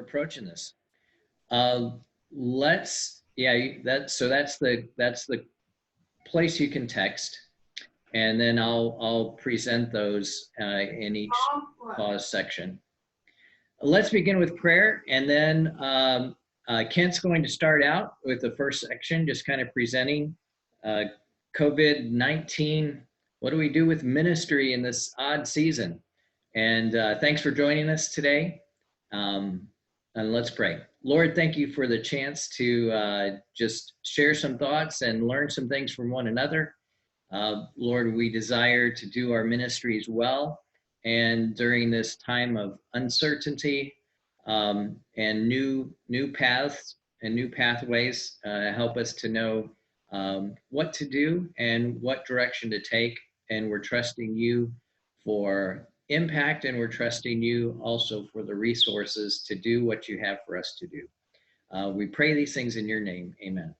approaching this. Let's, yeah, that's the place you can text, and then I'll present those in each pause section. Let's begin with prayer, and then Kent's going to start out with the first section, just kind of presenting COVID-19. What do we do with ministry in this odd season? And thanks for joining us today. And let's pray. Lord, thank you for the chance to just share some thoughts and learn some things from one another. Lord, we desire to do our ministries well. And during this time of uncertainty and new paths and new pathways, help us to know what to do and what direction to take. And we're trusting you for impact, and we're trusting you also for the resources to do what you have for us to do. We pray these things in your name. Amen.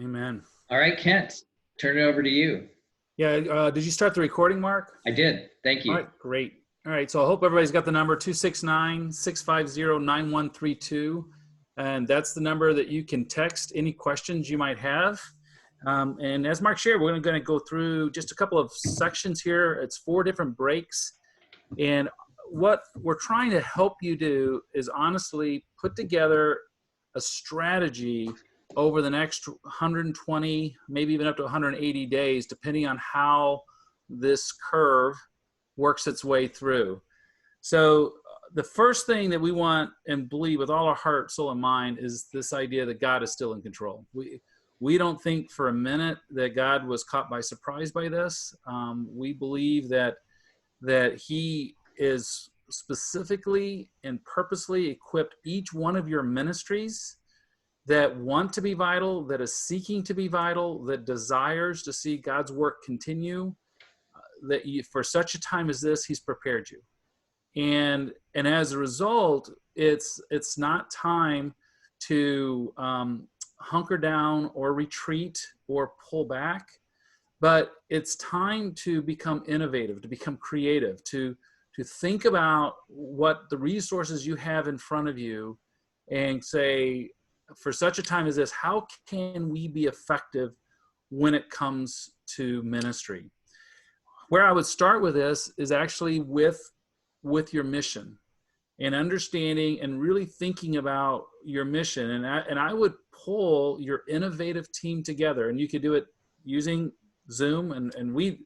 Amen. All right, Kent, turn it over to you. Yeah. Did you start the recording, Mark? I did. Thank you. All right, great. All right. So I hope everybody's got the number 269-650-9132. And that's the number that you can text any questions you might have. And as Mark shared, we're going to go through just a couple of sections here. It's 4 different breaks. And what we're trying to help you do is honestly put together a strategy over the next 120, maybe even up to 180 days, depending on how this curve works its way through. So the first thing that we want and believe with all our heart, soul, and mind is this idea that God is still in control. We don't think for a minute that God was caught by surprise by this. We believe that he is specifically and purposely equipped each one of your ministries that want to be vital, that is seeking to be vital, that desires to see God's work continue, that for such a time as this, he's prepared you. And as a result, it's not time to hunker down or retreat or pull back, but it's time to become innovative, to become creative, to think about what the resources you have in front of you and say, for such a time as this, how can we be effective when it comes to ministry? Where I would start with this is actually with your mission and understanding and really thinking about your mission. And I would pull your innovative team together, and you could do it using Zoom. And we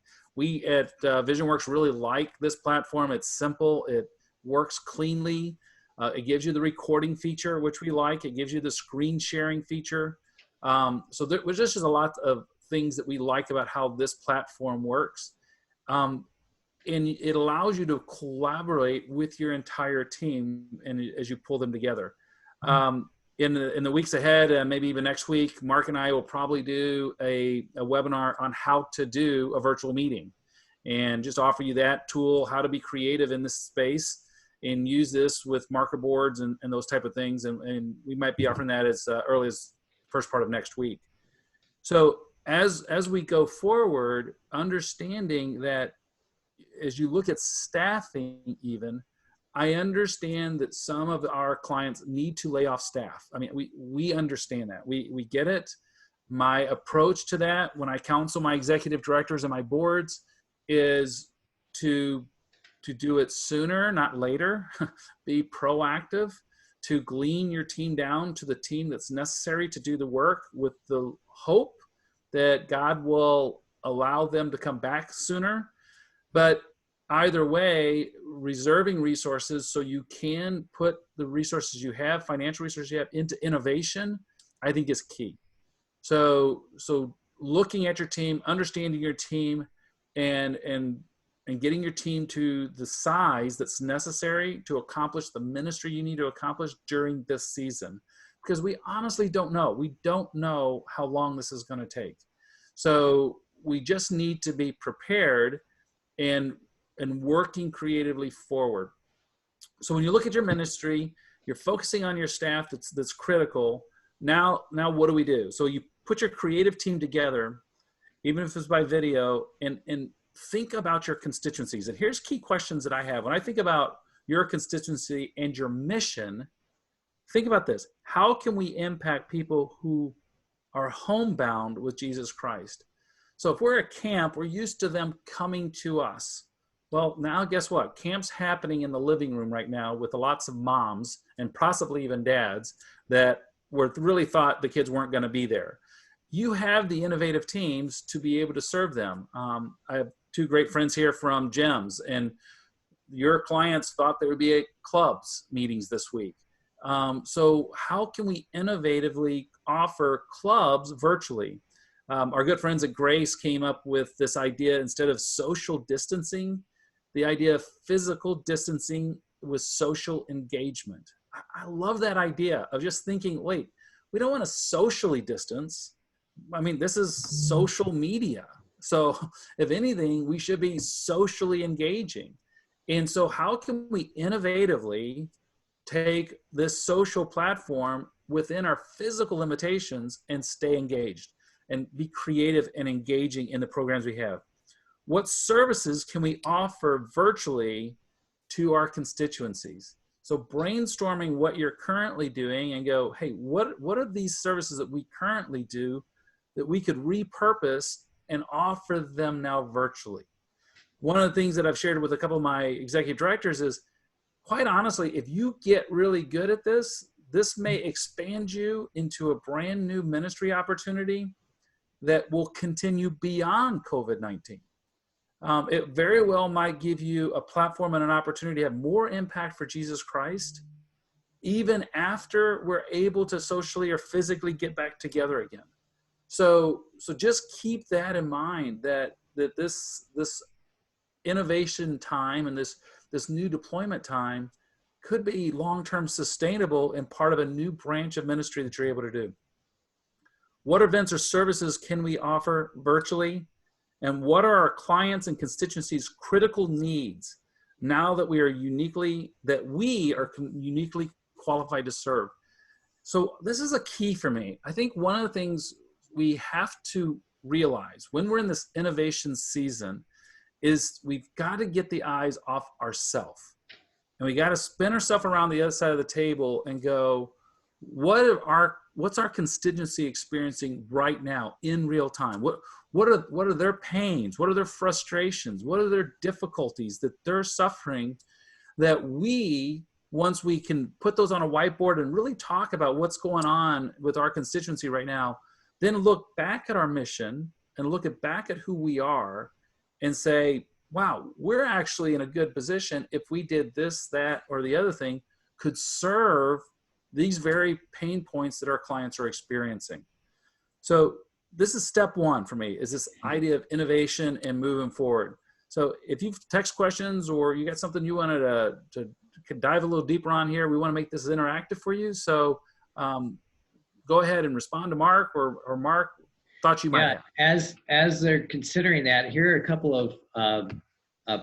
at VisionWorks really like this platform. It's simple. It works cleanly. It gives you the recording feature, which we like. It gives you the screen sharing feature. So there's just a lot of things that we like about how this platform works. And it allows you to collaborate with your entire team and as you pull them together. In the weeks ahead, maybe even next week, Mark and I will probably do a webinar on how to do a virtual meeting and just offer you that tool, how to be creative in this space and use this with marker boards and those type of things. And we might be offering that as early as first part of next week. So as we go forward, understanding that as you look at staffing even, I understand that some of our clients need to lay off staff. I mean, we understand that. We get it. My approach to that when I counsel my executive directors and my boards is to do it sooner, not later. Be proactive, to glean your team down to the team that's necessary to do the work with the hope that God will allow them to come back sooner. But either way, reserving resources so you can put the resources you have, financial resources you have, into innovation, I think is key. So looking at your team, understanding your team, and getting your team to the size that's necessary to accomplish the ministry you need to accomplish during this season. Because we honestly don't know. We don't know how long this is going to take. So we just need to be prepared and working creatively forward. So when you look at your ministry, you're focusing on your staff that's critical. Now what do we do? So you put your creative team together, even if it's by video, and think about your constituencies. And here's key questions that I have. When I think about your constituency and your mission, think about this. How can we impact people who are homebound with Jesus Christ? So if we're at camp, we're used to them coming to us. Well, now guess what? Camp's happening in the living room right now with lots of moms and possibly even dads that were really thought the kids weren't going to be there. You have the innovative teams to be able to serve them. I have two great friends here from GEMS, and your clients thought there would be clubs meetings this week. So how can we innovatively offer clubs virtually? Our good friends at Grace came up with this idea, instead of social distancing, the idea of physical distancing with social engagement. I love that idea of just thinking, wait, we don't want to socially distance. I mean, this is social media. So if anything, we should be socially engaging. And so how can we innovatively take this social platform within our physical limitations and stay engaged and be creative and engaging in the programs we have? What services can we offer virtually to our constituencies? So brainstorming what you're currently doing and go, hey, what are these services that we currently do that we could repurpose and offer them now virtually? One of the things that I've shared with a couple of my executive directors is, quite honestly, if you get really good at this, this may expand you into a brand new ministry opportunity that will continue beyond COVID-19. It very well might give you a platform and an opportunity to have more impact for Jesus Christ, even after we're able to socially or physically get back together again. So just keep that in mind, that this innovation time and this new deployment time could be long-term sustainable and part of a new branch of ministry that you're able to do. What events or services can we offer virtually? And what are our clients and constituencies' critical needs now that we are uniquely qualified to serve? So this is a key for me. I think one of the things we have to realize when we're in this innovation season is we've got to get the eyes off ourselves. And we got to spin ourselves around the other side of the table and go, what's our constituency experiencing right now in real time? What are their pains? What are their frustrations? What are their difficulties that they're suffering, that once we can put those on a whiteboard and really talk about what's going on with our constituency right now, then look back at our mission and look back at who we are and say, wow, we're actually in a good position if we did this, that, or the other thing could serve these very pain points that our clients are experiencing. So this is step one for me, is this idea of innovation and moving forward. So if you've text questions or you got something you wanted to dive a little deeper on here, we want to make this interactive for you. So go ahead and respond to Mark, or Mark, thoughts you might have. As they're considering that, here are a couple of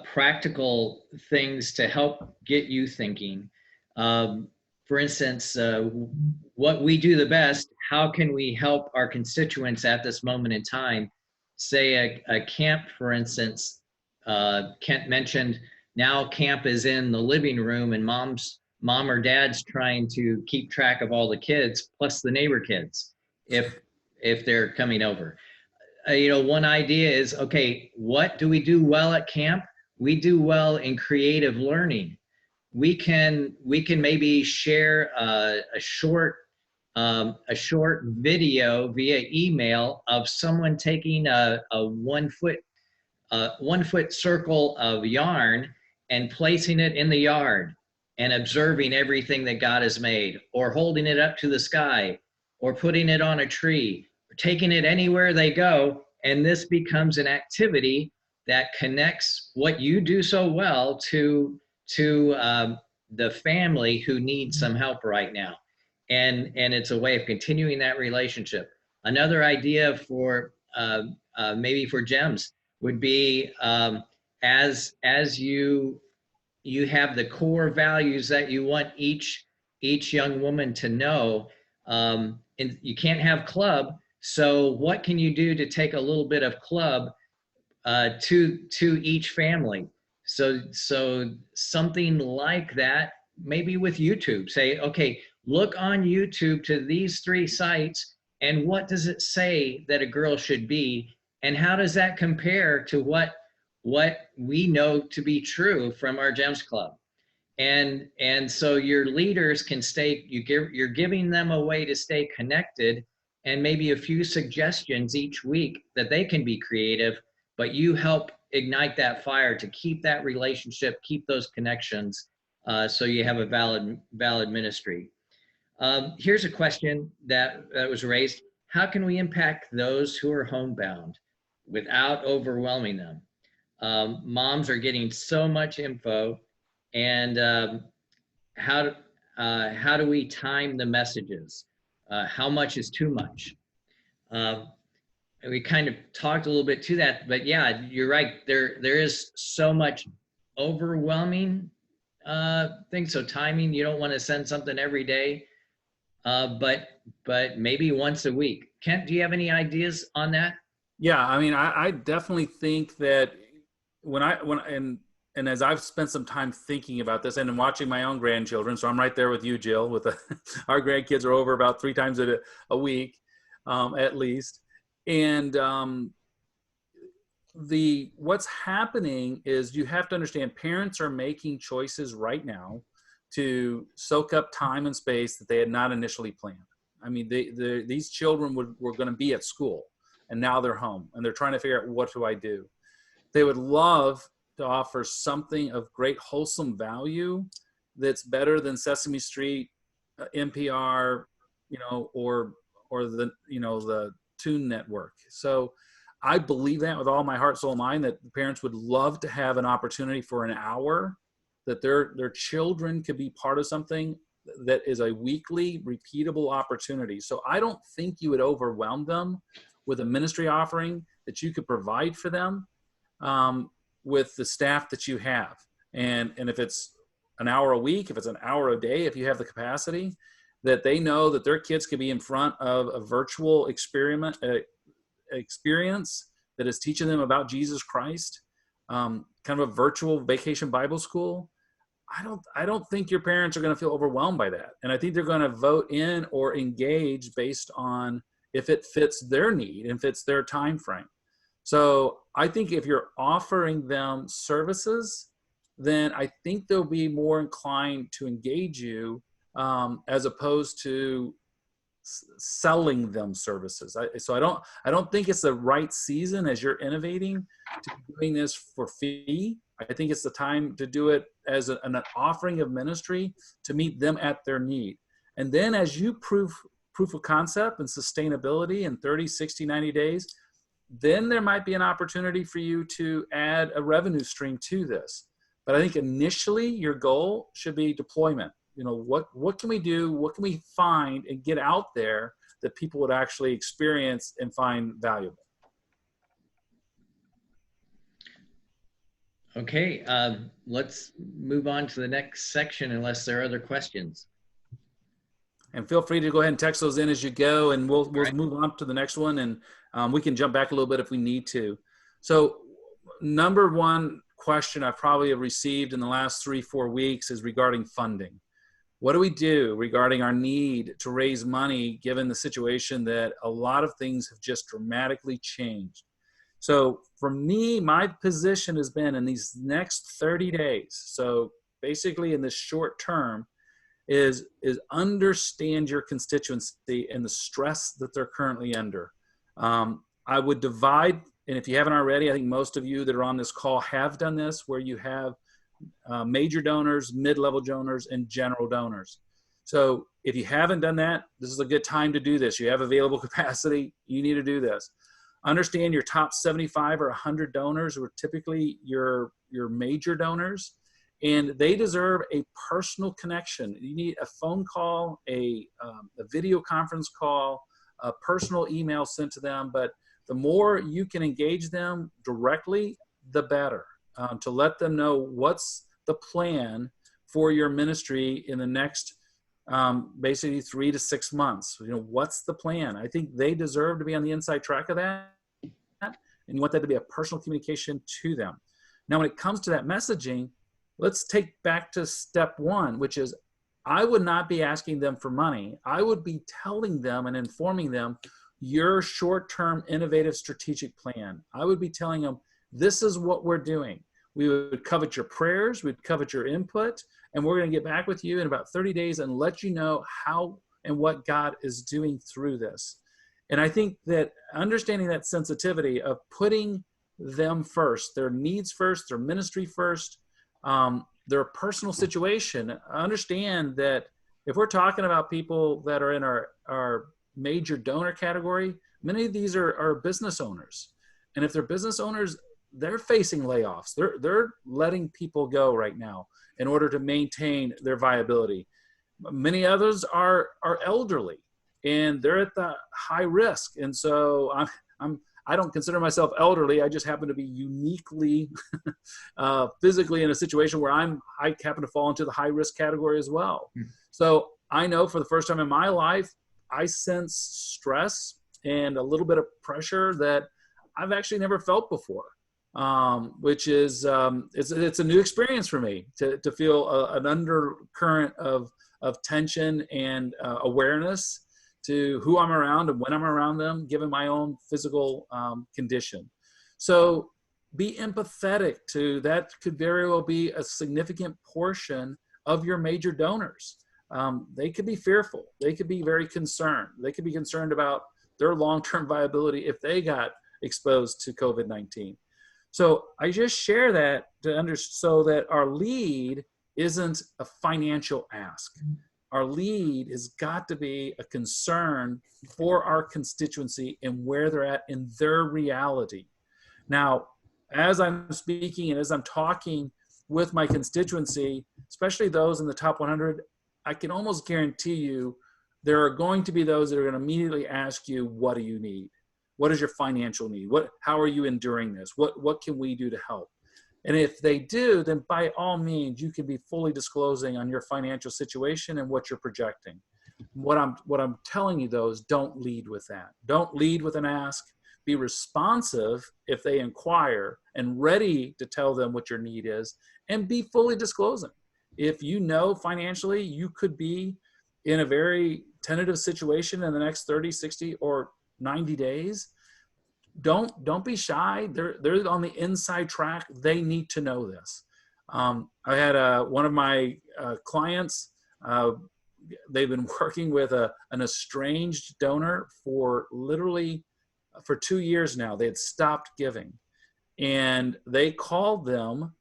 practical things to help get you thinking. For instance, what we do the best, how can we help our constituents at this moment in time? Say a camp, for instance, Kent mentioned, now camp is in the living room and mom or dad's trying to keep track of all the kids plus the neighbor kids if they're coming over. One idea is, okay, what do we do well at camp? We do well in creative learning. We can maybe share a short video via email of someone taking a 1 foot circle of yarn and placing it in the yard and observing everything that God has made, or holding it up to the sky, or putting it on a tree, or taking it anywhere they go. And this becomes an activity that connects what you do so well to the family who needs some help right now. And it's a way of continuing that relationship. Another idea for maybe for GEMS would be, as you have the core values that you want each young woman to know, and you can't have club. So what can you do to take a little bit of club to each family? So something like that, maybe with YouTube, say, okay, look on YouTube to these 3 sites, and what does it say that a girl should be? And how does that compare to what we know to be true from our GEMS Club? And so your leaders can stay, you're giving them a way to stay connected, and maybe a few suggestions each week that they can be creative, but you help ignite that fire to keep that relationship, keep those connections, so you have a valid ministry. Here's a question that was raised. How can we impact those who are homebound without overwhelming them? Moms are getting so much info, and how how do we time the messages? How much is too much? Uh, we kind of talked a little bit to that, but yeah, you're right. There is so much overwhelming things. So timing, you don't want to send something every day, but maybe once a week. Kent, do you have any ideas on that? Yeah, I mean, I definitely think that and as I've spent some time thinking about this and watching my own grandchildren, so I'm right there with you, Jill. With our grandkids are over about 3 times a week, at least, and what's happening is you have to understand parents are making choices right now to soak up time and space that they had not initially planned. I mean, these children were going to be at school, and now they're home, and they're trying to figure out, what do I do? They would love to offer something of great wholesome value that's better than Sesame Street, NPR, or the Toon Network. So I believe that with all my heart, soul, and mind, that parents would love to have an opportunity for an hour that their children could be part of something that is a weekly repeatable opportunity. So I don't think you would overwhelm them with a ministry offering that you could provide for them, with the staff that you have. And if it's an hour a week, if it's an hour a day, if you have the capacity, that they know that their kids could be in front of a virtual experience that is teaching them about Jesus Christ, kind of a virtual vacation Bible school. I don't think your parents are going to feel overwhelmed by that. And I think they're going to vote in or engage based on if it fits their need and fits their time frame. So I think if you're offering them services, then I think they'll be more inclined to engage you, as opposed to selling them services. So I don't think it's the right season as you're innovating to be doing this for fee. I think it's the time to do it as an offering of ministry to meet them at their need. And then as you proof of concept and sustainability in 30, 60, 90 days, then there might be an opportunity for you to add a revenue stream to this. But I think initially your goal should be deployment. What can we do? What can we find and get out there that people would actually experience and find valuable? Okay, let's move on to the next section unless there are other questions. And feel free to go ahead and text those in as you go, and we'll move on to the next one, and we can jump back a little bit if we need to. So number one question I probably have received in the last 3-4 weeks is regarding funding. What do we do regarding our need to raise money given the situation that a lot of things have just dramatically changed? So for me, my position has been in these next 30 days, so basically in this short term, is understand your constituency and the stress that they're currently under. I would divide, and if you haven't already, I think most of you that are on this call have done this, where you have major donors, mid-level donors, and general donors. So if you haven't done that, this is a good time to do this. You have available capacity, you need to do this. Understand your top 75 or 100 donors who are typically your major donors, and they deserve a personal connection. You need a phone call, a video conference call, a personal email sent to them, but the more you can engage them directly, the better, to let them know what's the plan for your ministry in the next basically 3 to 6 months. What's the plan? I think they deserve to be on the inside track of that, and you want that to be a personal communication to them. Now, when it comes to that messaging, let's take back to step one, which is I would not be asking them for money. I would be telling them and informing them your short-term innovative strategic plan. I would be telling them, this is what we're doing. We would covet your prayers, we'd covet your input, and we're going to get back with you in about 30 days and let you know how and what God is doing through this. And I think that understanding that sensitivity of putting them first, their needs first, their ministry first, their personal situation, understand that if we're talking about people that are in our major donor category, many of these are business owners. And if they're business owners, they're facing layoffs. They're letting people go right now in order to maintain their viability. Many others are elderly and they're at the high risk. And so I don't consider myself elderly. I just happen to be uniquely physically in a situation where I happen to fall into the high risk category as well. So I know for the first time in my life, I sense stress and a little bit of pressure that I've actually never felt before, which is it's a new experience for me to feel an undercurrent of tension and awareness to who I'm around and when I'm around them, given my own physical condition. So be empathetic to that. Could very well be a significant portion of your major donors. They could be fearful. They could be very concerned. They could be concerned about their long-term viability if they got exposed to COVID-19. So I just share that so that our lead isn't a financial ask. Our lead has got to be a concern for our constituency and where they're at in their reality. Now, as I'm speaking and as I'm talking with my constituency, especially those in the top 100, I can almost guarantee you there are going to be those that are going to immediately ask you, what do you need? What is your financial need? How are you enduring this? What can we do to help? And if they do, then by all means, you can be fully disclosing on your financial situation and what you're projecting. What I'm telling you though is don't lead with that. Don't lead with an ask. Be responsive if they inquire and ready to tell them what your need is, and be fully disclosing. If you know financially you could be in a very tentative situation in the next 30, 60, or 90 days, don't be shy. They're on the inside track. They need to know this. I had one of my clients, they've been working with an estranged donor for 2 years now. They had stopped giving. And they called them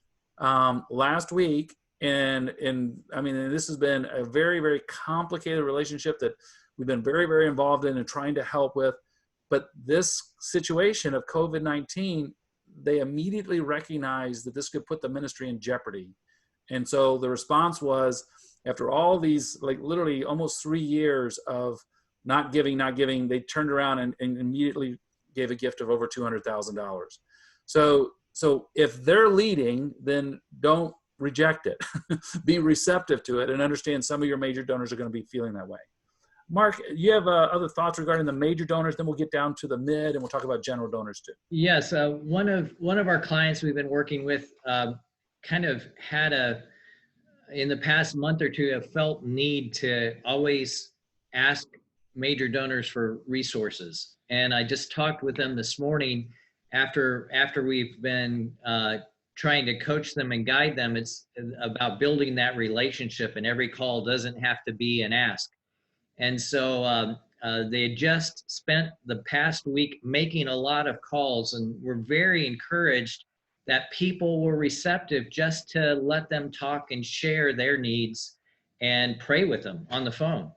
last week. And this has been a very, very complicated relationship that we've been very, very involved in and trying to help with. But this situation of COVID-19, they immediately recognized that this could put the ministry in jeopardy. And so the response was, after all these, literally almost 3 years of not giving, they turned around and immediately gave a gift of over $200,000. So if they're leading, then don't reject it. Be receptive to it and understand some of your major donors are going to be feeling that way. Mark, you have other thoughts regarding the major donors, then we'll get down to the mid and we'll talk about general donors too. Yes, one of our clients we've been working with kind of had in the past month or two, a felt need to always ask major donors for resources. And I just talked with them this morning after we've been trying to coach them and guide them. It's about building that relationship, and every call doesn't have to be an ask. And so they had just spent the past week making a lot of calls, and were very encouraged that people were receptive just to let them talk and share their needs and pray with them on the phone.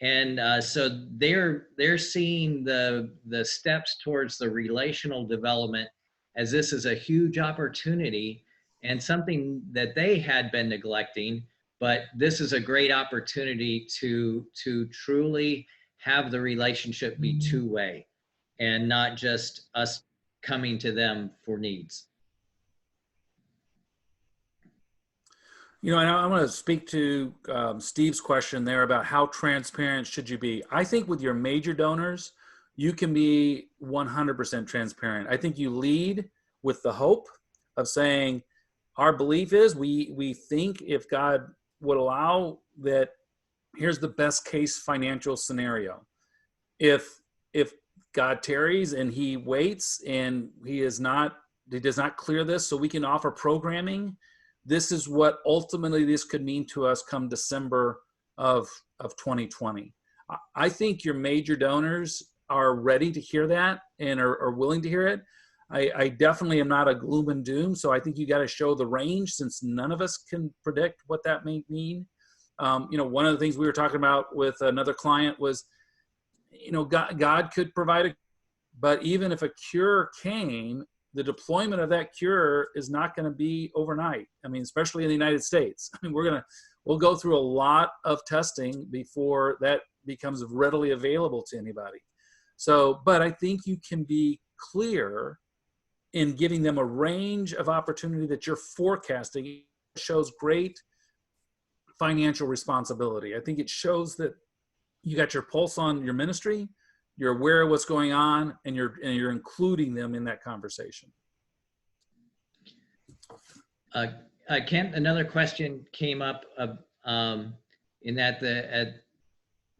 And so they're seeing the steps towards the relational development as this is a huge opportunity and something that they had been neglecting. But this is a great opportunity to truly have the relationship be two-way and not just us coming to them for needs. You know, and I want to speak to Steve's question there about how transparent should you be. I think with your major donors, you can be 100% transparent. I think you lead with the hope of saying, our belief is we think if God would allow that here's the best case financial scenario. If God tarries and he waits and he does not clear this so we can offer programming, this is what ultimately this could mean to us come December of 2020. I think your major donors are ready to hear that and are willing to hear it. I definitely am not a gloom and doom, so I think you got to show the range, since none of us can predict what that may mean. One of the things we were talking about with another client was, God could provide but even if a cure came, the deployment of that cure is not going to be overnight. I mean, especially in the United States. I mean, we'll go through a lot of testing before that becomes readily available to anybody. So, but I think you can be clear in giving them a range of opportunity that you're forecasting. It shows great financial responsibility. I think it shows that you got your pulse on your ministry, you're aware of what's going on, and you're including them in that conversation. Kent, another question came up in that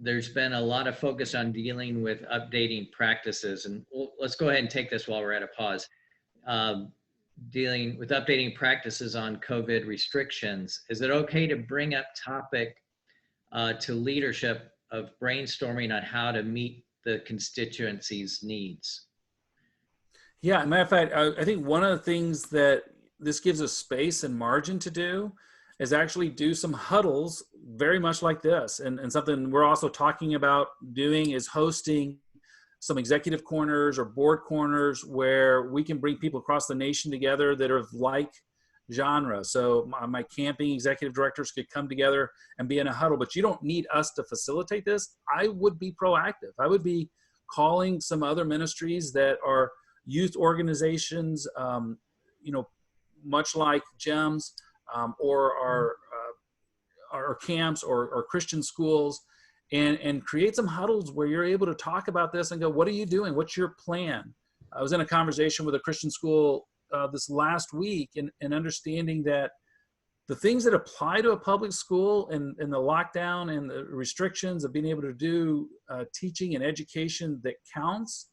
there's been a lot of focus on dealing with updating practices, and let's go ahead and take this while we're at a pause. Dealing with updating practices on COVID restrictions. Is it okay to bring up topic to leadership of brainstorming on how to meet the constituency's needs? Yeah, matter of fact, I think one of the things that this gives us space and margin to do is actually do some huddles very much like this. And something we're also talking about doing is hosting some executive corners or board corners where we can bring people across the nation together that are of like genre. So my camping executive directors could come together and be in a huddle, but you don't need us to facilitate this. I would be proactive. I would be calling some other ministries that are youth organizations, much like GEMS or our camps or Christian schools, and create some huddles where you're able to talk about this and go, what are you doing? What's your plan? I was in a conversation with a Christian school this last week and understanding that the things that apply to a public school and the lockdown and the restrictions of being able to do teaching and education that counts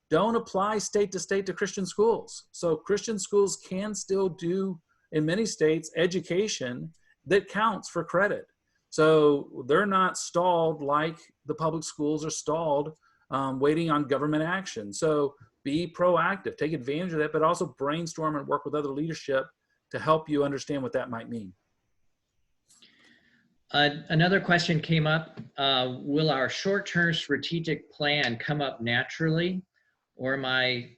don't apply state to state to Christian schools. So Christian schools can still do, in many states, education that counts for credit. So they're not stalled like the public schools are stalled, waiting on government action. So be proactive, take advantage of that, but also brainstorm and work with other leadership to help you understand what that might mean. Another question came up. Will our short-term strategic plan come up naturally, or am I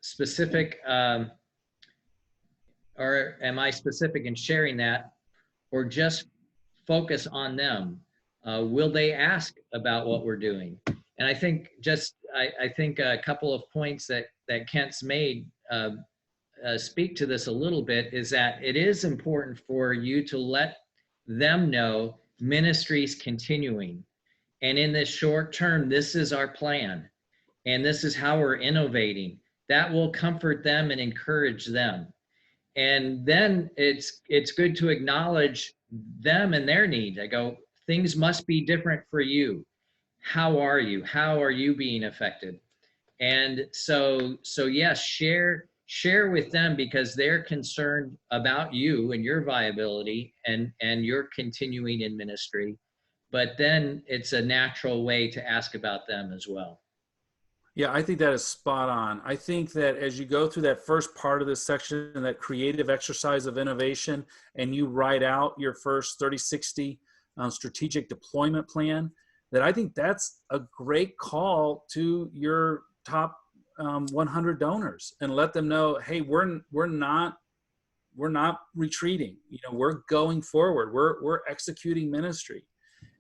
specific in sharing that, or just focus on them? Will they ask about what we're doing? And I think I think a couple of points that Kent's made speak to this a little bit, is that it is important for you to let them know ministry's continuing. And in this short term, this is our plan. And this is how we're innovating. That will comfort them and encourage them. And then it's good to acknowledge them and their needs. I go, things must be different for you. How are you? How are you being affected? And so yes, share with them, because they're concerned about you and your viability and your continuing in ministry. But then it's a natural way to ask about them as well. Yeah, I think that is spot on. I think that as you go through that first part of this section, that creative exercise of innovation, and you write out your first 30-60 strategic deployment plan, that I think that's a great call to your top 100 donors, and let them know, hey, we're not retreating. We're going forward. We're executing ministry.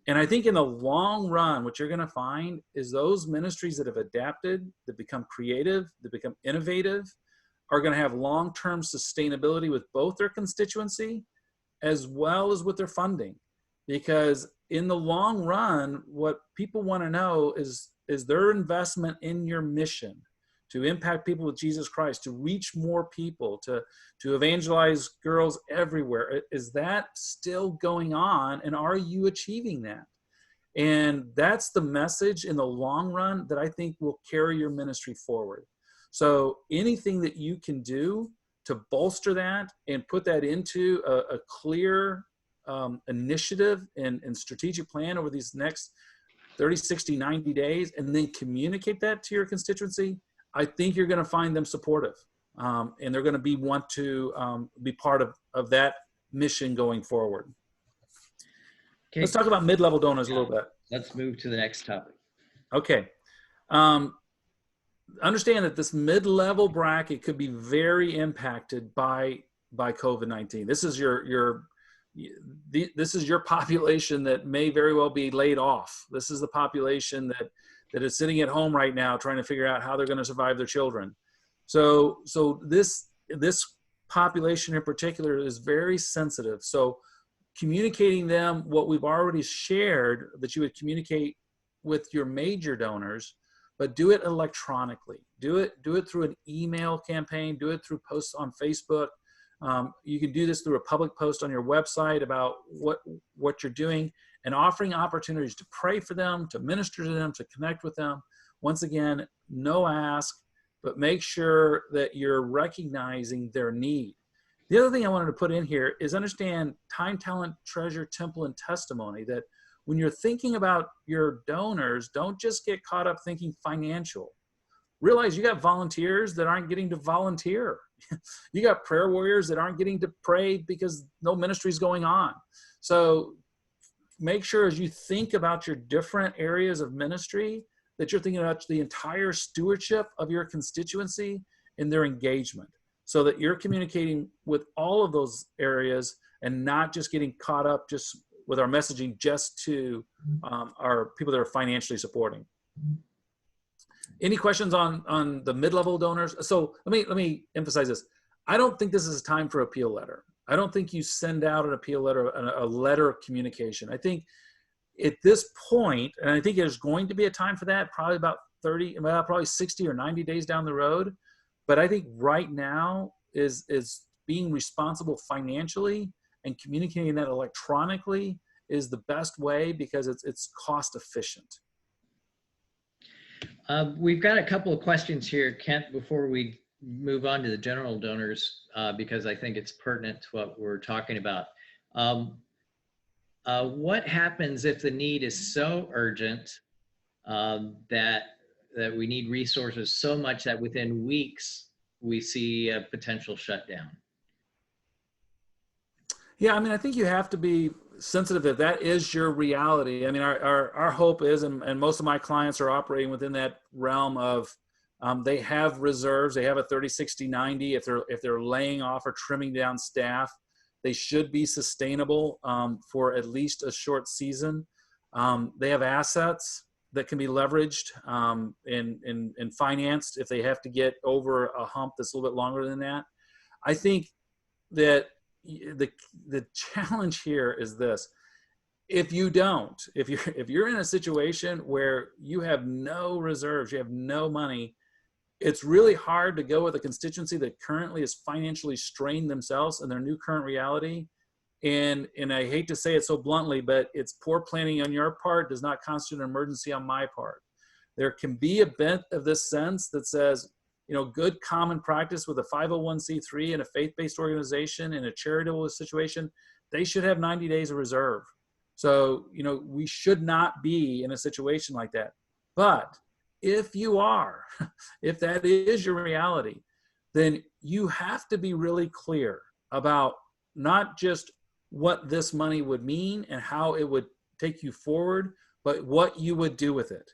And I think in the long run, what you're going to find is those ministries that have adapted, that become creative, that become innovative, are going to have long-term sustainability with both their constituency as well as with their funding. Because in the long run, what people want to know is their investment in your mission. to impact people with Jesus Christ, to reach more people, to evangelize girls everywhere. Is that still going on? And are you achieving that? And that's the message in the long run that I think will carry your ministry forward. So anything that you can do to bolster that and put that into a clear initiative and strategic plan over these next 30, 60, 90 days, and then communicate that to your constituency, I think you're going to find them supportive. And they're going to want to be part of that mission going forward. Okay. Let's talk about mid-level donors a little bit. Let's move to the next topic. Okay. Understand that this mid-level bracket could be very impacted by COVID-19. This is your population that may very well be laid off. This is the population that is sitting at home right now trying to figure out how they're going to survive their children. So this population in particular is very sensitive. So communicating them what we've already shared, that you would communicate with your major donors, but do it electronically. Do it through an email campaign. Do it through posts on Facebook. You can do this through a public post on your website about what you're doing, and offering opportunities to pray for them, to minister to them, to connect with them. Once again, no ask, but make sure that you're recognizing their need. The other thing I wanted to put in here is understand time, talent, treasure, temple, and testimony, that when you're thinking about your donors, don't just get caught up thinking financial. Realize you got volunteers that aren't getting to volunteer. You got prayer warriors that aren't getting to pray because no ministry is going on. So make sure as you think about your different areas of ministry that you're thinking about the entire stewardship of your constituency and their engagement, so that you're communicating with all of those areas and not just getting caught up just with our messaging just to our people that are financially supporting. Any questions on the mid-level donors? So let me emphasize this. I don't think this is a time for appeal letter. I don't think you send out an appeal letter, a letter of communication. I think at this point, and I think there's going to be a time for that, probably about probably 60 or 90 days down the road. But I think right now is being responsible financially and communicating that electronically is the best way, because it's cost efficient. We've got a couple of questions here, Kent, before we move on to the general donors, because I think it's pertinent to what we're talking about. What happens if the need is so urgent that we need resources so much that within weeks we see a potential shutdown? Yeah, I mean, I think you have to be sensitive if that is your reality. I mean, our hope is, and most of my clients are operating within that realm of they have reserves. They have a 30, 60, 90. If they're laying off or trimming down staff, they should be sustainable for at least a short season. They have assets that can be leveraged and financed if they have to get over a hump that's a little bit longer than that. I think that the challenge here is this: if you're in a situation where you have no reserves, you have no money, it's really hard to go with a constituency that currently is financially strained themselves in their new current reality. And I hate to say it so bluntly, but it's poor planning on your part does not constitute an emergency on my part. There can be a bent of this sense that says, good common practice with a 501c3 and a faith-based organization in a charitable situation, they should have 90 days of reserve. So, we should not be in a situation like that. But if you are, if that is your reality, then you have to be really clear about not just what this money would mean and how it would take you forward, but what you would do with it.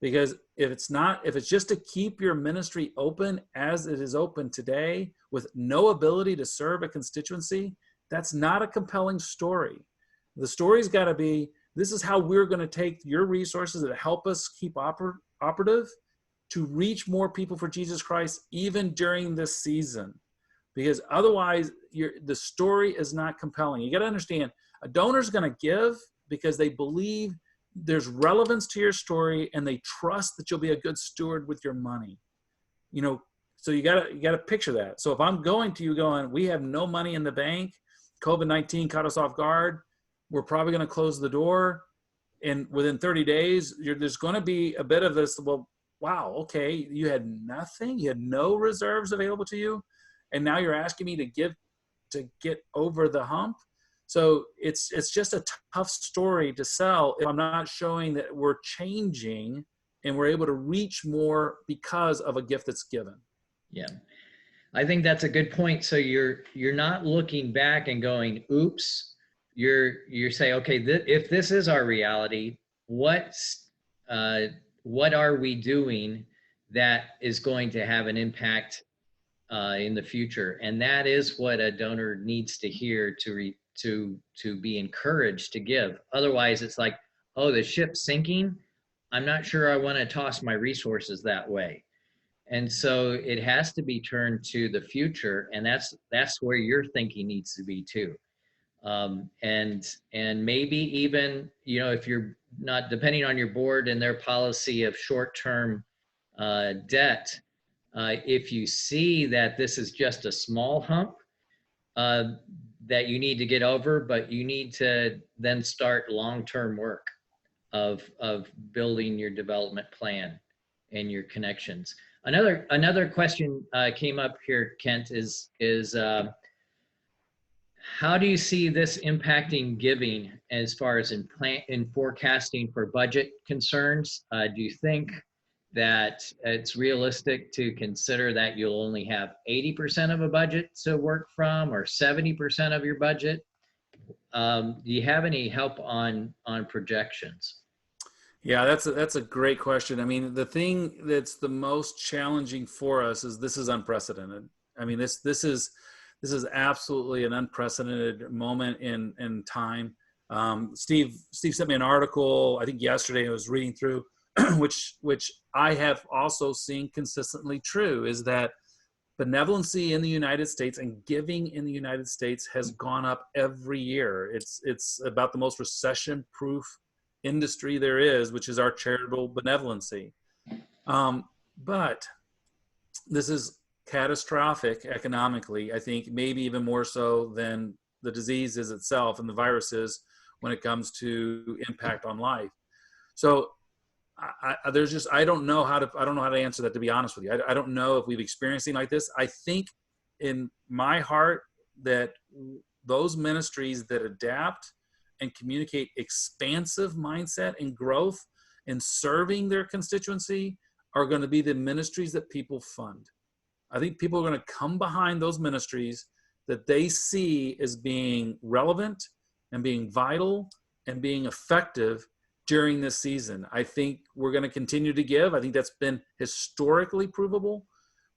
Because if it's just to keep your ministry open as it is open today with no ability to serve a constituency, that's not a compelling story. The story's got to be, this is how we're going to take your resources that help us keep operative to reach more people for Jesus Christ, even during this season. Because otherwise, the story is not compelling. You got to understand, a donor's going to give because they believe there's relevance to your story and they trust that you'll be a good steward with your money. you know, so you gotta picture that. So if I'm going to you going, we have no money in the bank, COVID-19 caught us off guard, we're probably going to close the door, and within 30 days, there's going to be a bit of this, well, wow, okay, you had nothing, you had no reserves available to you, and now you're asking me to give to get over the hump. So it's just a tough story to sell if I'm not showing that we're changing and we're able to reach more because of a gift that's given. Yeah, I think that's a good point. So you're not looking back and going, oops. You're saying, okay, if this is our reality, uh, what are we doing that is going to have an impact in the future? And that is what a donor needs to hear to be encouraged to give. Otherwise, it's like, oh, the ship's sinking. I'm not sure I want to toss my resources that way. And so it has to be turned to the future, and that's where your thinking needs to be too. And maybe even, if you're not, depending on your board and their policy of short-term debt, if you see that this is just a small hump uh, that you need to get over, but you need to then start long-term work of building your development plan and your connections. Another question came up here, Kent, is how do you see this impacting giving as far as in forecasting for budget concerns? Do you think that it's realistic to consider that you'll only have 80% of a budget to work from, or 70% of your budget? Do you have any help on projections? Yeah, that's a great question. I mean, the thing that's the most challenging for us is this is unprecedented. I mean, this is absolutely an unprecedented moment in time. Steve sent me an article, I think yesterday, I was reading through, which I have also seen consistently true, is that benevolency in the United States and giving in the United States has gone up every year. It's about the most recession-proof industry there is, which is our charitable benevolency. But this is catastrophic economically, I think, maybe even more so than the disease is itself and the virus is when it comes to impact on life. So I don't know how to answer that, to be honest with you. I don't know if we've experienced anything like this. I think in my heart that those ministries that adapt and communicate expansive mindset and growth and serving their constituency are going to be the ministries that people fund. I think people are going to come behind those ministries that they see as being relevant and being vital and being effective during this season. I think we're going to continue to give. I think that's been historically provable,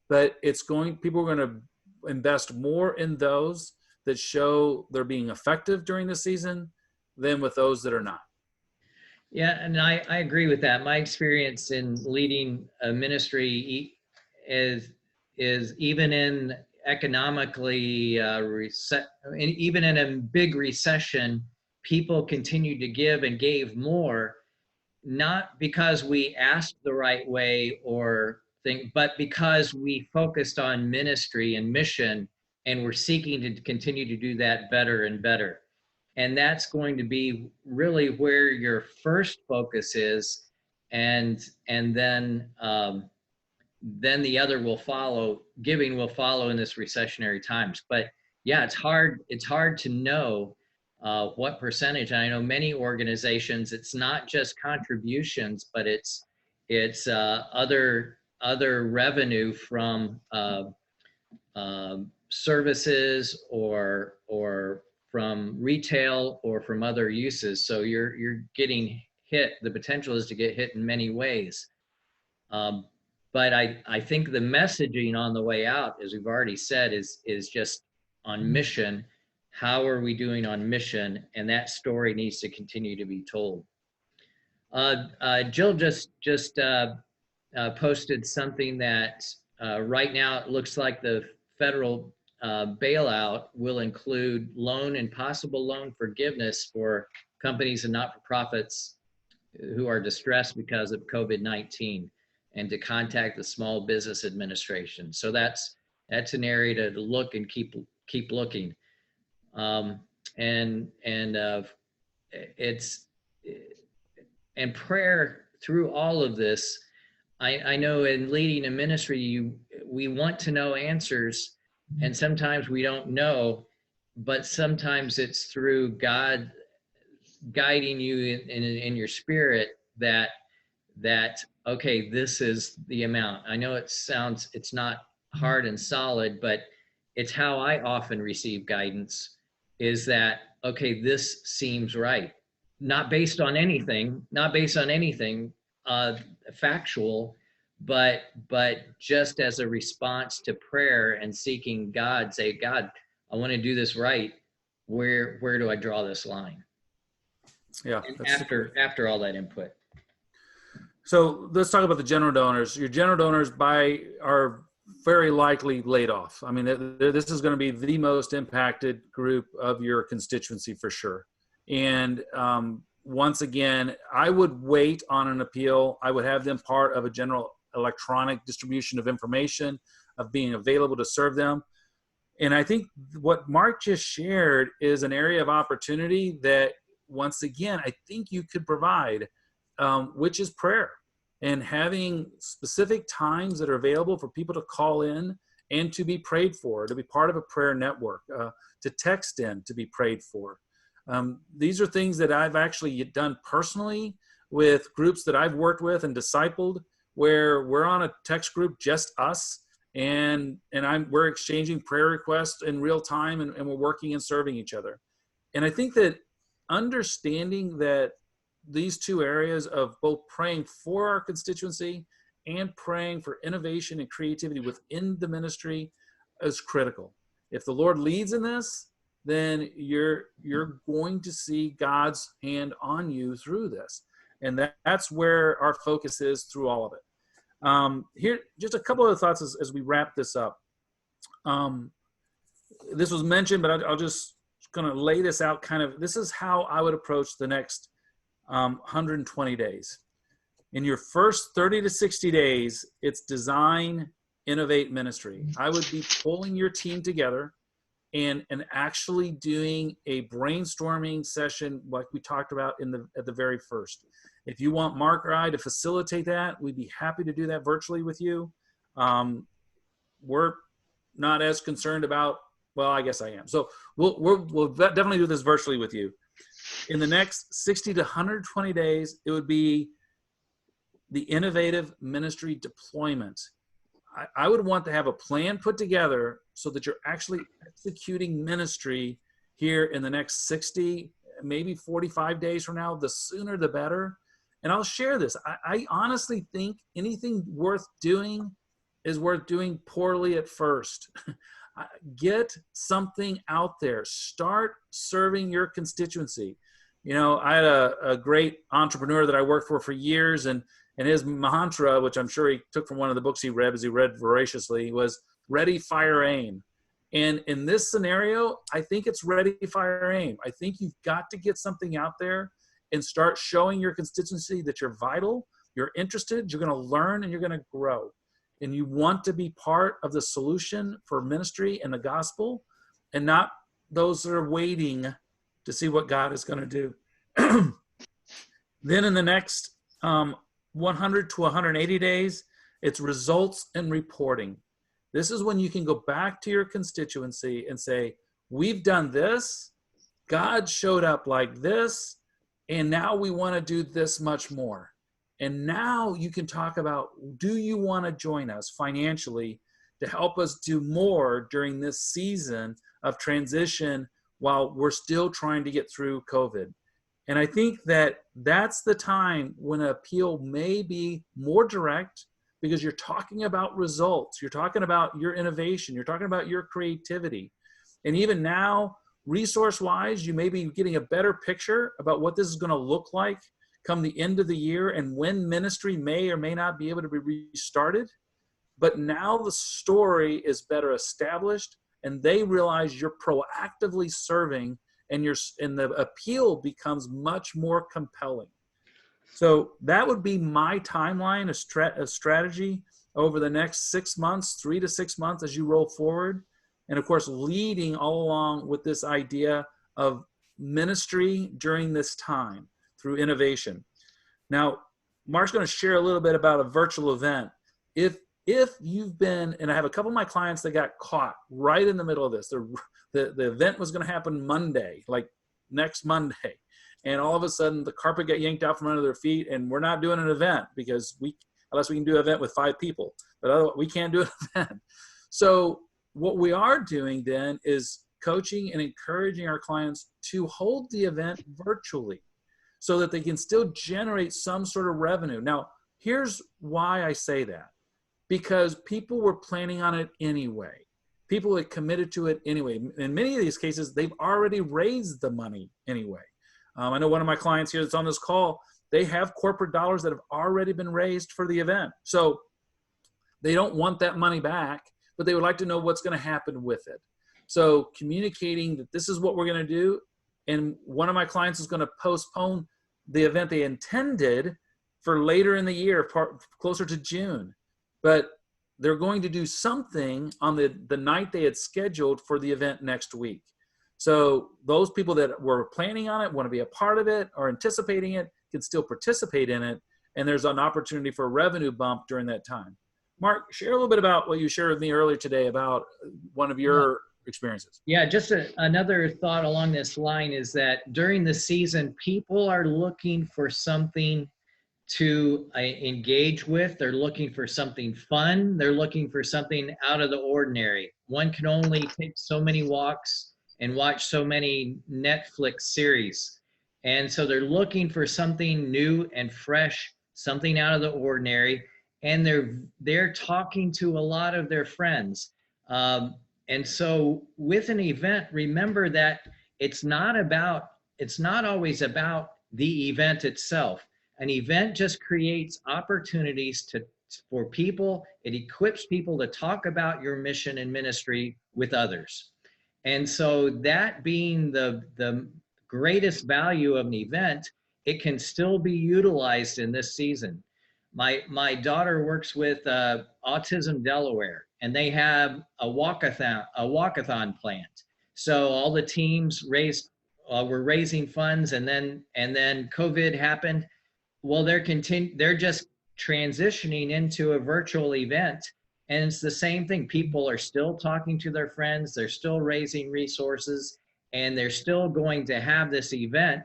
but people are going to invest more in those that show they're being effective during the season than with those that are not. Yeah, and I agree with that. My experience in leading a ministry is even in economically even in a big recession, people continued to give and gave more, not because we asked the right way but because we focused on ministry and mission, and we're seeking to continue to do that better and better. And that's going to be really where your first focus is, and then the other will follow. Giving will follow in this recessionary times. But yeah, it's hard to know what percentage. And I know many organizations, it's not just contributions, but it's other revenue from services or from retail or from other uses. So you're getting hit. The potential is to get hit in many ways. But I think the messaging on the way out, as we've already said, is just on mission. How are we doing on mission? And that story needs to continue to be told. Jill just posted something that right now it looks like the federal bailout will include loan and possible loan forgiveness for companies and not-for-profits who are distressed because of COVID-19. and to contact the Small Business Administration. So that's an area to look and keep looking. Um, and it's and prayer through all of this. I know in leading a ministry, we want to know answers, and sometimes we don't know, but sometimes it's through God guiding you in your spirit that okay, this is the amount. I know it's not hard and solid, but it's how I often receive guidance, is that okay, this seems right, not based on anything, uh factual, but just as a response to prayer and seeking God. Say, God, I want to do this right. Where do I draw this line? Yeah. And That's after all that input. So let's talk about the general donors. Your general donors are very likely laid off. I mean, this is going to be the most impacted group of your constituency for sure. And once again, I would wait on an appeal. I would have them part of a general electronic distribution of information, of being available to serve them. And I think what Mark just shared is an area of opportunity that, once again, I think you could provide, which is prayer, and having specific times that are available for people to call in and to be prayed for, to be part of a prayer network, to text in to be prayed for. These are things that I've actually done personally with groups that I've worked with and discipled, where we're on a text group, just us, and we're exchanging prayer requests in real time, and we're working and serving each other. And I think that understanding that these two areas of both praying for our constituency and praying for innovation and creativity within the ministry is critical. If the Lord leads in this, then you're going to see God's hand on you through this. And that's where our focus is through all of it. Here, just a couple of thoughts as we wrap this up. This was mentioned, but I'll just going to lay this out kind of. This is how I would approach the next 120 days. In your first 30 to 60 days, it's design, innovate, ministry. I would be pulling your team together and actually doing a brainstorming session like we talked about at the very first. If you want Mark or I to facilitate that, we'd be happy to do that virtually with you. We're not as concerned about, well, I guess I am. So we'll definitely do this virtually with you. In the next 60 to 120 days, it would be the innovative ministry deployment. I would want to have a plan put together so that you're actually executing ministry here in the next 60, maybe 45 days from now. The sooner the better. And I'll share this. I honestly think anything worth doing is worth doing poorly at first. Get something out there. Start serving your constituency. You know, I had a great entrepreneur that I worked for years, and his mantra, which I'm sure he took from one of the books he read as he read voraciously, was ready, fire, aim. And in this scenario, I think it's ready, fire, aim. I think you've got to get something out there and start showing your constituency that you're vital, you're interested, you're going to learn, and you're going to grow. And you want to be part of the solution for ministry and the gospel, and not those that are waiting to see what God is going to do. Then in the next 100 to 180 days, it's results and reporting. This is when you can go back to your constituency and say, we've done this, God showed up like this, and now we want to do this much more. And now you can talk about, do you want to join us financially to help us do more during this season of transition while we're still trying to get through COVID? And I think that that's the time when an appeal may be more direct, because you're talking about results. You're talking about your innovation. You're talking about your creativity. And even now, resource-wise, you may be getting a better picture about what this is going to look like come the end of the year and when ministry may or may not be able to be restarted. But now the story is better established, and they realize you're proactively serving, and the appeal becomes much more compelling. So that would be my timeline, a strategy over the next 6 months, 3 to 6 months as you roll forward. And of course, leading all along with this idea of ministry during this time through innovation. Now, Mark's going to share a little bit about a virtual event. If you've been, and I have a couple of my clients that got caught right in the middle of this. The event was going to happen Monday, like next Monday. And all of a sudden the carpet got yanked out from under their feet, and we're not doing an event because unless we can do an event with 5 people, but otherwise we can't do an event. So what we are doing then is coaching and encouraging our clients to hold the event virtually so that they can still generate some sort of revenue. Now, here's why I say that. Because people were planning on it anyway. People had committed to it anyway. In many of these cases, they've already raised the money anyway. I know one of my clients here that's on this call, they have corporate dollars that have already been raised for the event. So they don't want that money back, but they would like to know what's going to happen with it. So communicating that this is what we're going to do, and one of my clients is going to postpone the event they intended for later in the year, closer to June. But they're going to do something on the night they had scheduled for the event next week. So those people that were planning on it, want to be a part of it, or anticipating it, can still participate in it. And there's an opportunity for a revenue bump during that time. Mark, share a little bit about what you shared with me earlier today about one of your experiences. Yeah, just another thought along this line is that during the season, people are looking for something to engage with. They're looking for something fun. They're looking for something out of the ordinary. One can only take so many walks and watch so many Netflix series. And so they're looking for something new and fresh, something out of the ordinary. And they're talking to a lot of their friends. And so with an event, remember that it's not always about the event itself. An event just creates opportunities for people. It equips people to talk about your mission and ministry with others. And so that being the greatest value of an event, it can still be utilized in this season. My daughter works with Autism Delaware, and they have a walkathon planned. So all the teams were raising funds, and then COVID happened. Well, they're just transitioning into a virtual event, and it's the same thing. People are still talking to their friends, they're still raising resources, and they're still going to have this event.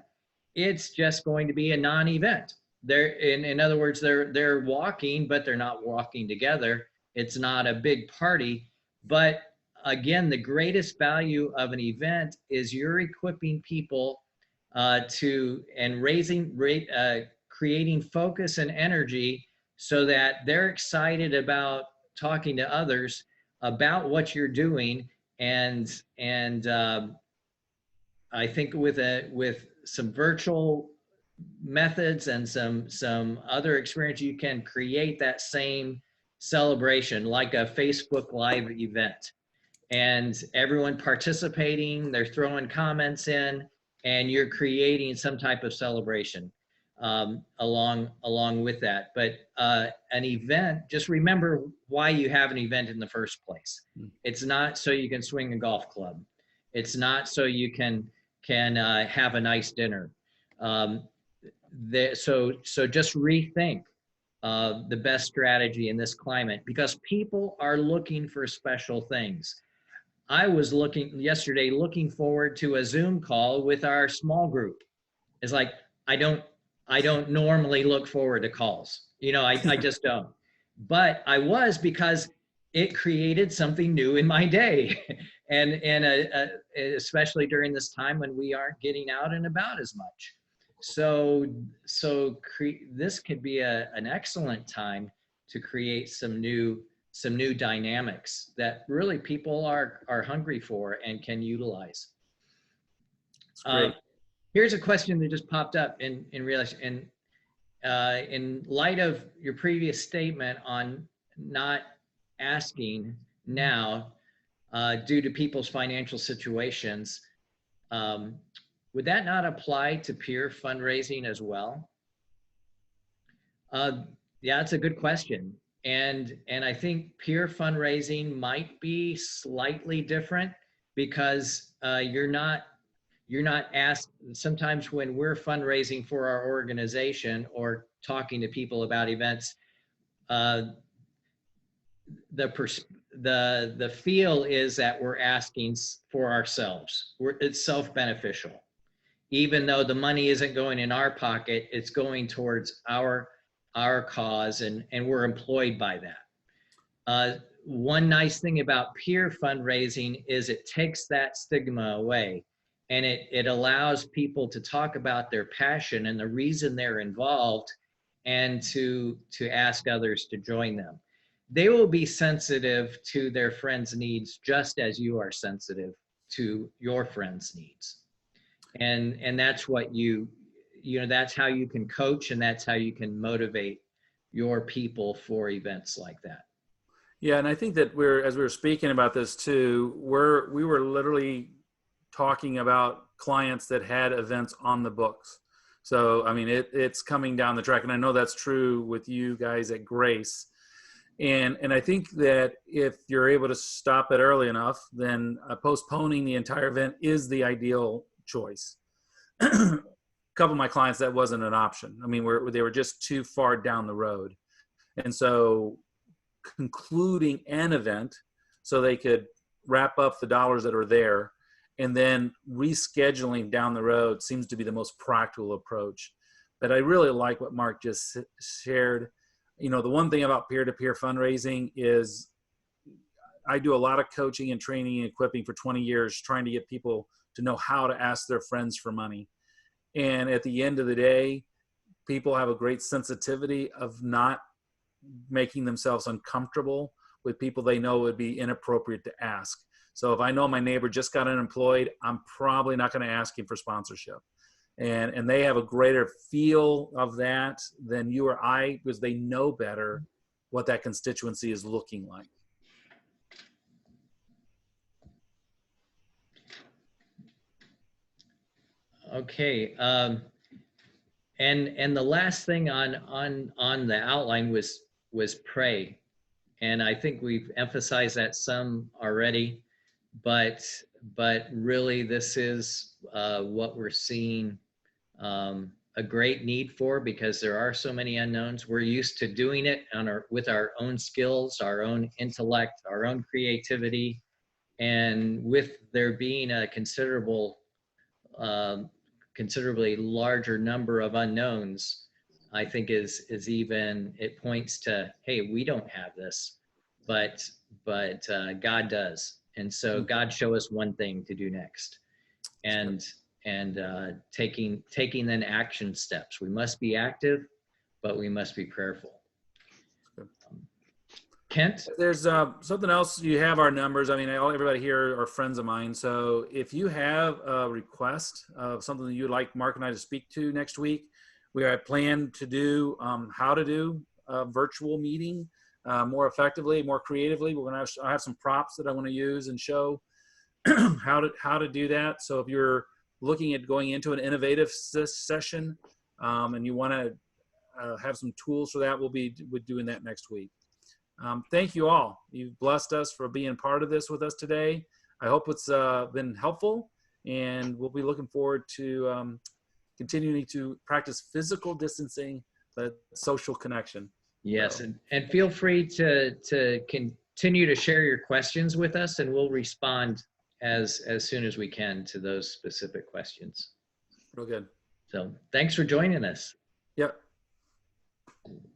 It's just going to be a non-event. In other words, they're walking, but they're not walking together. It's not a big party. But again, the greatest value of an event is you're equipping people creating focus and energy so that they're excited about talking to others about what you're doing. And I think with some virtual methods and some other experience, you can create that same celebration, like a Facebook Live event, and everyone participating, they're throwing comments in, and you're creating some type of celebration along with that. But an event, just remember why you have an event in the first place. It's not so you can swing a golf club. It's not so you can have a nice dinner. So just rethink the best strategy in this climate, because people are looking for special things. I was looking forward to a Zoom call with our small group. It's like, I don't normally look forward to calls. I just don't. But I was, because it created something new in my day. and especially during this time when we aren't getting out and about as much. So this could be an excellent time to create some new dynamics that really people are hungry for and can utilize. That's great. Here's a question that just popped up in relation, in light of your previous statement on not asking now due to people's financial situations. Would that not apply to peer fundraising as well? Uh, yeah, it's a good question. And I think peer fundraising might be slightly different because you're not asked. Sometimes when we're fundraising for our organization or talking to people about events, uh, the pers- the feel is that we're asking for ourselves. It's self-beneficial. Even though the money isn't going in our pocket, it's going towards our cause, and we're employed by that. One nice thing about peer fundraising is it takes that stigma away, and it allows people to talk about their passion and the reason they're involved, and to ask others to join them. They will be sensitive to their friends' needs just as you are sensitive to your friends' needs. And that's what that's how you can coach, and that's how you can motivate your people for events like that. Yeah, and I think that as we were speaking about this too, we were literally talking about clients that had events on the books. So I mean, it's coming down the track, and I know that's true with you guys at Grace. And I think that if you're able to stop it early enough, then postponing the entire event is the ideal choice. A couple of my clients, that wasn't an option. I mean, they were just too far down the road, and so concluding an event so they could wrap up the dollars that are there and then rescheduling down the road seems to be the most practical approach. But I really like what Mark just shared. You know, the one thing about peer-to-peer fundraising is I do a lot of coaching and training and equipping for 20 years, trying to get people to know how to ask their friends for money. And at the end of the day, people have a great sensitivity of not making themselves uncomfortable with people they know would be inappropriate to ask. So if I know my neighbor just got unemployed, I'm probably not going to ask him for sponsorship. And they have a greater feel of that than you or I, because they know better what that constituency is looking like. Okay. And the last thing on the outline was pray. And I think we've emphasized that some already, but really this is what we're seeing a great need for, because there are so many unknowns. We're used to doing it with our own skills, our own intellect, our own creativity, and with there being a um, considerably larger number of unknowns, I think is even, it points to, hey, we don't have this, but God does, and so God, show us one thing to do next, and taking then action steps. We must be active, but we must be prayerful. Kent? There's something else. You have our numbers. I mean, everybody here are friends of mine. So if you have a request of something that you'd like Mark and I to speak to next week, we are planned to do how to do a virtual meeting more effectively, more creatively. We're going to have some props that I want to use and show how to do that. So if you're looking at going into an innovative session and you want to have some tools for that, we'll be doing that next week. Thank you all. You've blessed us for being part of this with us today. I hope it's been helpful, and we'll be looking forward to continuing to practice physical distancing, but social connection. Yes, So, and feel free to continue to share your questions with us, and we'll respond as soon as we can to those specific questions. real good. So thanks for joining us. Yep.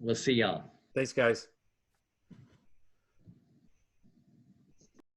We'll see y'all. Thanks, guys.